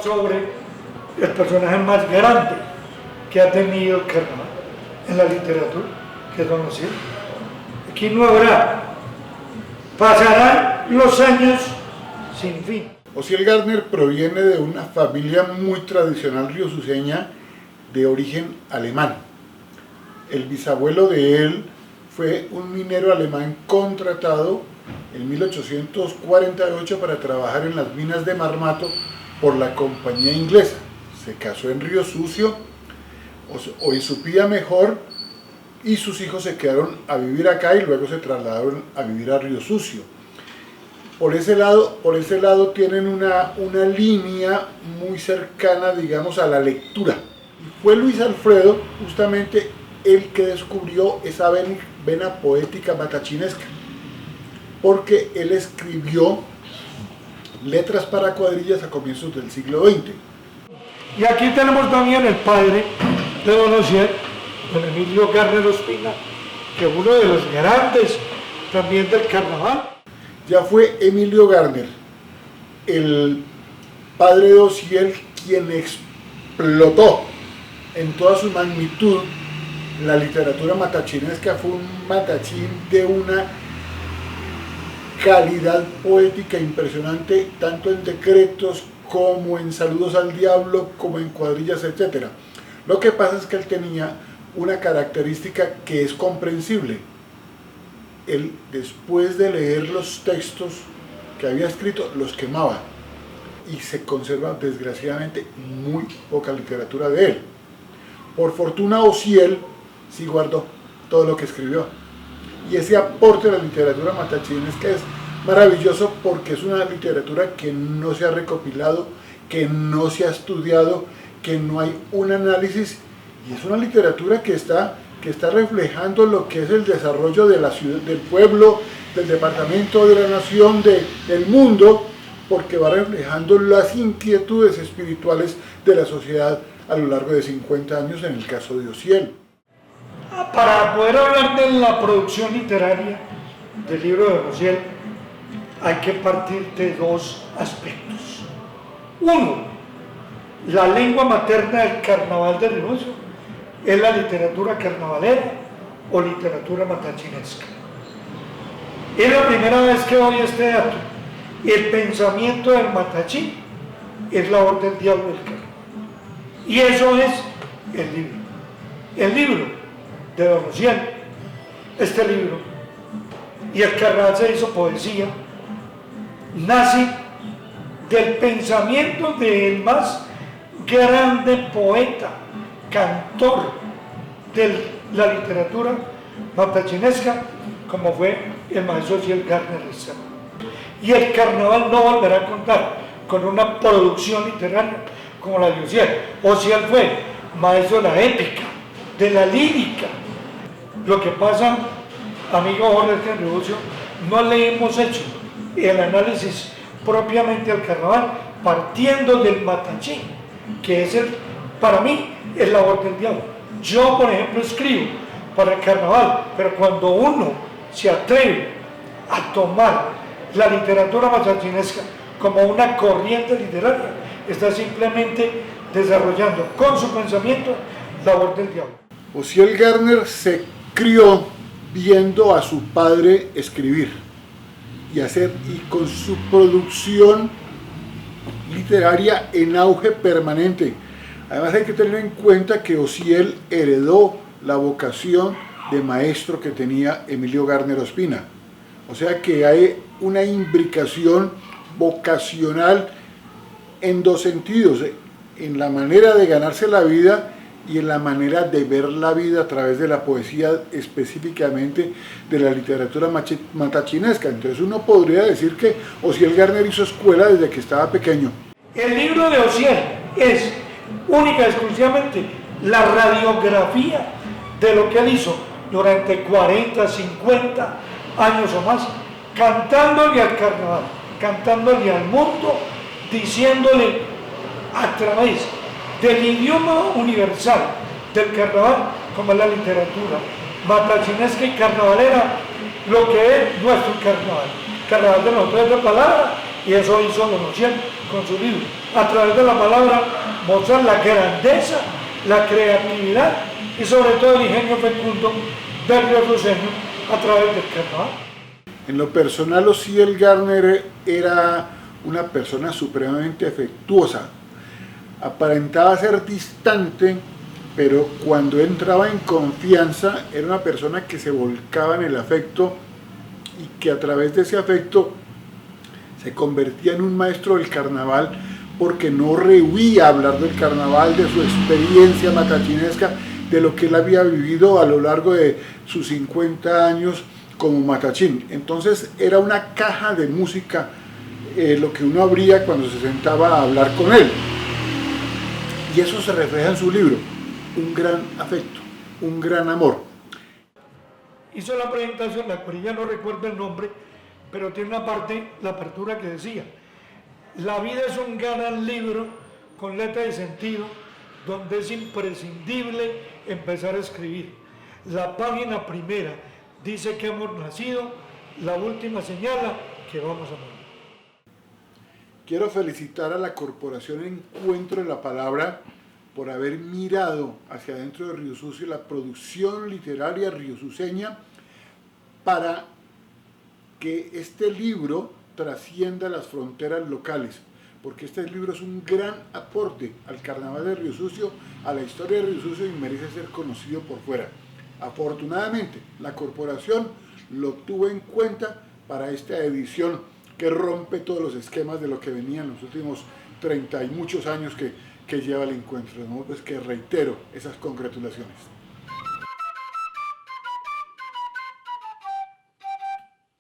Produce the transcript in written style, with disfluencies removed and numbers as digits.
hablar sobre el personaje más grande que ha tenido el carnaval en la literatura, que es don Osiel. Aquí no habrá, pasarán los años sin fin. Osiel Gardner proviene de una familia muy tradicional riosuceña de origen alemán. El bisabuelo de él fue un minero alemán contratado en 1848 para trabajar en las minas de Marmato por la compañía inglesa. Se casó en Río Sucio, o en Supía mejor, y sus hijos se quedaron a vivir acá y luego se trasladaron a vivir a Río Sucio. Por ese lado tienen una línea muy cercana, digamos, a la lectura. Y fue Luis Alfredo justamente el que descubrió esa vena poética matachinesca, porque él escribió letras para cuadrillas a comienzos del siglo XX. Y aquí tenemos también el padre de don Osiel, don Emilio Gardner Ospina, que es uno de los grandes también del carnaval. Ya fue Emilio Gardner, el padre de Osiel, quien explotó en toda su magnitud la literatura matachinesca. Fue un matachín de una calidad poética impresionante, tanto en decretos como en saludos al diablo, como en cuadrillas, etc. Lo que pasa es que él tenía una característica que es comprensible. Él, después de leer los textos que había escrito, los quemaba, y se conserva desgraciadamente muy poca literatura de él. Por fortuna, Osiel sí guardó todo lo que escribió, y ese aporte de la literatura matachinesca es maravilloso, porque es una literatura que no se ha recopilado, que no se ha estudiado, que no hay un análisis, y es una literatura que está reflejando lo que es el desarrollo de la ciudad, del pueblo, del departamento, de la nación, del mundo, porque va reflejando las inquietudes espirituales de la sociedad a lo largo de 50 años en el caso de Osiel. Para poder hablar de la producción literaria del libro de Osiel, hay que partir de dos aspectos. Uno, la lengua materna del carnaval de Río es la literatura carnavalera o literatura matachinesca. Es la primera vez que doy este dato. El pensamiento del matachín es la orden del diablo del carnaval. Y eso es el libro. El libro de don Osiel, este libro, y el carnaval se hizo poesía, nace del pensamiento del más grande poeta, cantor de la literatura matachinesca, como fue el maestro Osiel Gardner. Y el carnaval no volverá a contar con una producción literaria como la de Osiel. Osiel fue maestro de la épica, de la lírica. Lo que pasa, amigo Jorge Henribucio, no le hemos hecho el análisis propiamente al carnaval partiendo del matachín, que es para mí es la labor del diablo. Yo, por ejemplo, escribo para el carnaval, pero cuando uno se atreve a tomar la literatura matachinesca como una corriente literaria, está simplemente desarrollando con su pensamiento la labor del diablo. Osiel Gardner se crió viendo a su padre escribir y con su producción literaria en auge permanente. Además, hay que tener en cuenta que Osiel heredó la vocación de maestro que tenía Emilio Gardner Ospina. O sea que hay una imbricación vocacional en dos sentidos: en la manera de ganarse la vida y en la manera de ver la vida a través de la poesía, específicamente de la literatura matachinesca. Entonces uno podría decir que Osiel Gardner hizo escuela desde que estaba pequeño. El libro de Osiel es única y exclusivamente la radiografía de lo que él hizo durante 40, 50 años o más, cantándole al carnaval, cantándole al mundo, diciéndole a través del idioma universal del carnaval, como es la literatura matachinesca y carnavalera, lo que es nuestro carnaval. Carnaval de nosotros es la palabra Y eso hizo Donosiel con su libro. A través de la palabra mostrar la grandeza, la creatividad y sobre todo el ingenio fecundo del riosuceño a través del carnaval. En lo personal, Osiel Gardner era una persona supremamente afectuosa. Aparentaba ser distante, pero cuando entraba en confianza era una persona que se volcaba en el afecto y que a través de ese afecto se convertía en un maestro del carnaval, porque no rehuía hablar del carnaval, de su experiencia matachinesca, de lo que él había vivido a lo largo de sus 50 años como matachín. Entonces era una caja de música lo que uno abría cuando se sentaba a hablar con él. Y eso se refleja en su libro, un gran afecto, un gran amor. Hizo la presentación, la cual ya no recuerdo el nombre, pero tiene una parte, la apertura que decía: la vida es un gran libro con letra y sentido, donde es imprescindible empezar a escribir. La página primera dice que hemos nacido, la última señala que vamos a morir. Quiero felicitar a la Corporación Encuentro de la Palabra por haber mirado hacia adentro de Río Sucio la producción literaria riosuceña para que este libro trascienda las fronteras locales, porque este libro es un gran aporte al carnaval de Río Sucio, a la historia de Río Sucio, y merece ser conocido por fuera. Afortunadamente, la corporación lo tuvo en cuenta para esta edición que rompe todos los esquemas de lo que venía en los últimos 30 y muchos años que lleva el encuentro, ¿no? Pues que reitero esas congratulaciones.